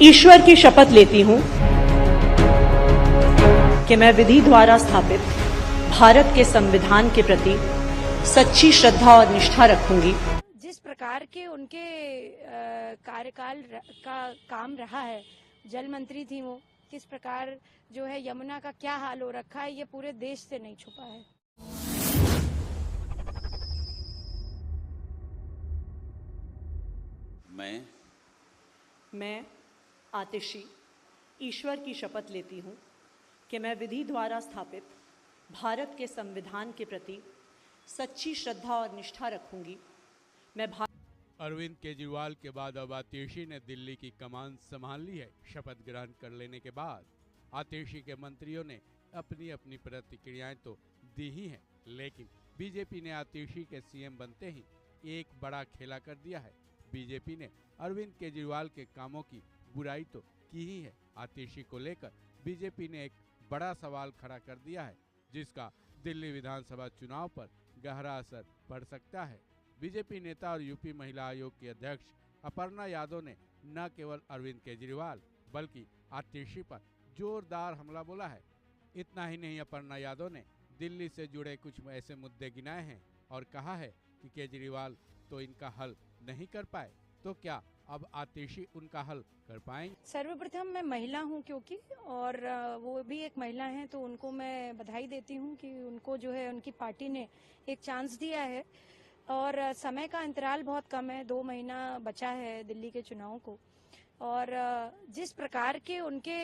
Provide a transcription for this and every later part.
ईश्वर की शपथ लेती हूं कि मैं विधि द्वारा स्थापित भारत के संविधान के प्रति सच्ची श्रद्धा और निष्ठा रखूंगी। जिस प्रकार के उनके कार्यकाल का काम रहा है, जल मंत्री थी वो, किस प्रकार जो है यमुना का क्या हाल हो रखा है, ये पूरे देश से नहीं छुपा है। मैं आतिशी ईश्वर की शपथ लेती हूं कि मैं विधि द्वारा स्थापित भारत के संविधान के प्रति सच्ची श्रद्धा और निष्ठा रखूंगी। अरविंद केजरीवाल के बाद अब आतिशी ने दिल्ली की कमान संभाल ली है। शपथ ग्रहण कर लेने के बाद आतिशी के मंत्रियों ने अपनी अपनी प्रतिक्रियाएं तो दी ही हैं, लेकिन बीजेपी ने आतिशी के सीएम बनते ही एक बड़ा खेला कर दिया है। बीजेपी ने अरविंद केजरीवाल के कामों की बुराई तो की ही है। आतिशी को लेकर बीजेपी ने एक बड़ा सवाल खड़ा कर दिया है, जिसका दिल्ली विधानसभा चुनाव पर गहरा असर पड़ सकता है। बीजेपी नेता और यूपी महिला आयोग की अध्यक्ष अपर्णा यादव ने न केवल अरविंद केजरीवाल बल्कि आतिशी पर जोरदार हमला बोला है। इतना ही नहीं, अपर्णा यादव ने दिल्ली से जुड़े कुछ ऐसे मुद्दे गिनाए हैं और कहा है कि केजरीवाल तो इनका हल नहीं कर पाए, तो क्या अब आतिशी उनका हल कर पाएंगे? सर्वप्रथम मैं महिला हूं क्योंकि, और वो भी एक महिला हैं, तो उनको मैं बधाई देती हूं कि उनको जो है उनकी पार्टी ने एक चांस दिया है। और समय का अंतराल बहुत कम है, 2 महीना बचा है दिल्ली के चुनाव को। और जिस प्रकार के उनके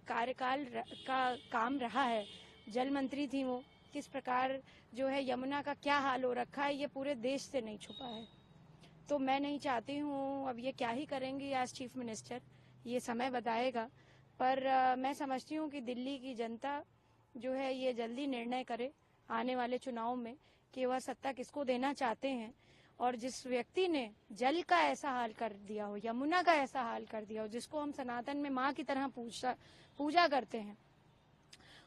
कार्यकाल का काम रहा है, जल मंत्री थी वो, किस प्रकार जो है यमुना का क्या हाल हो रखा है, ये पूरे देश से नहीं छुपा है। तो मैं नहीं चाहती हूँ, अब ये क्या ही करेंगी एज चीफ मिनिस्टर, ये समय बताएगा। पर मैं समझती हूँ कि दिल्ली की जनता जो है ये जल्दी निर्णय करे आने वाले चुनाव में कि वह सत्ता किसको देना चाहते हैं। और जिस व्यक्ति ने जल का ऐसा हाल कर दिया हो, यमुना का ऐसा हाल कर दिया हो, जिसको हम सनातन में माँ की तरह पूजा करते हैं,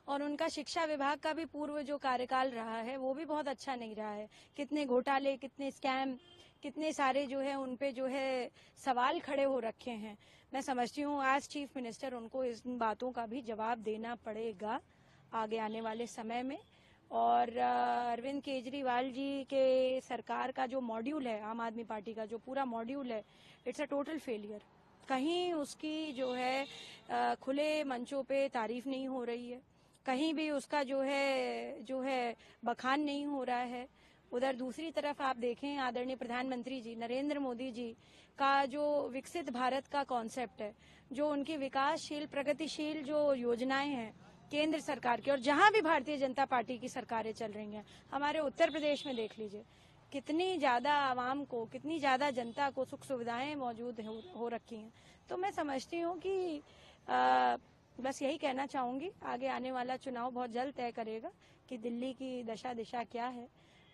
और उनका शिक्षा विभाग का भी पूर्व जो कार्यकाल रहा है वो भी बहुत अच्छा नहीं रहा है। कितने घोटाले, कितने स्कैम, कितने सारे जो है उन पे जो है सवाल खड़े हो रखे हैं। मैं समझती हूँ एज चीफ मिनिस्टर उनको इन बातों का भी जवाब देना पड़ेगा आगे आने वाले समय में। और अरविंद केजरीवाल जी के सरकार का जो मॉड्यूल है, आम आदमी पार्टी का जो पूरा मॉड्यूल है, इट्स अ टोटल फेलियर। कहीं उसकी जो है खुले मंचों पे तारीफ नहीं हो रही है, कहीं भी उसका जो है बखान नहीं हो रहा है। उधर दूसरी तरफ आप देखें, आदरणीय प्रधानमंत्री जी नरेंद्र मोदी जी का जो विकसित भारत का कॉन्सेप्ट है, जो उनकी विकासशील प्रगतिशील जो योजनाएं हैं केंद्र सरकार की, और जहां भी भारतीय जनता पार्टी की सरकारें चल रही हैं, हमारे उत्तर प्रदेश में देख लीजिए कितनी ज्यादा आवाम को, कितनी ज्यादा जनता को सुख सुविधाएं मौजूद हो रखी हैं। तो मैं समझती हूँ कि बस यही कहना चाहूंगी, आगे आने वाला चुनाव बहुत जल्द तय करेगा कि दिल्ली की दशा दिशा क्या है।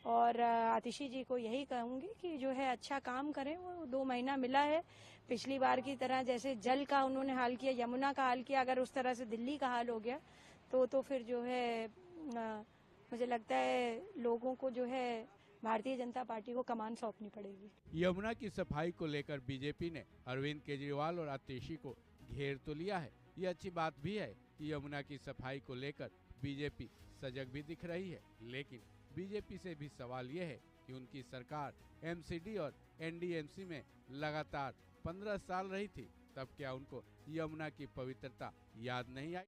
और आतिशी जी को यही कहूंगी कि जो है अच्छा काम करें। वो 2 महीना मिला है, पिछली बार की तरह जैसे जल का उन्होंने हाल किया, यमुना का हाल किया, अगर उस तरह से दिल्ली का हाल हो गया तो फिर जो है मुझे लगता है लोगों को जो है भारतीय जनता पार्टी को कमान सौंपनी पड़ेगी। यमुना की सफाई को लेकर बीजेपी ने अरविंद केजरीवाल और आतिशी को घेर तो लिया है। ये अच्छी बात भी है कि यमुना की सफाई को लेकर बीजेपी सजग भी दिख रही है, लेकिन बीजेपी से भी सवाल यह है कि उनकी सरकार एमसीडी और एनडीएमसी में लगातार 15 साल रही थी, तब क्या उनको यमुना की पवित्रता याद नहीं आई?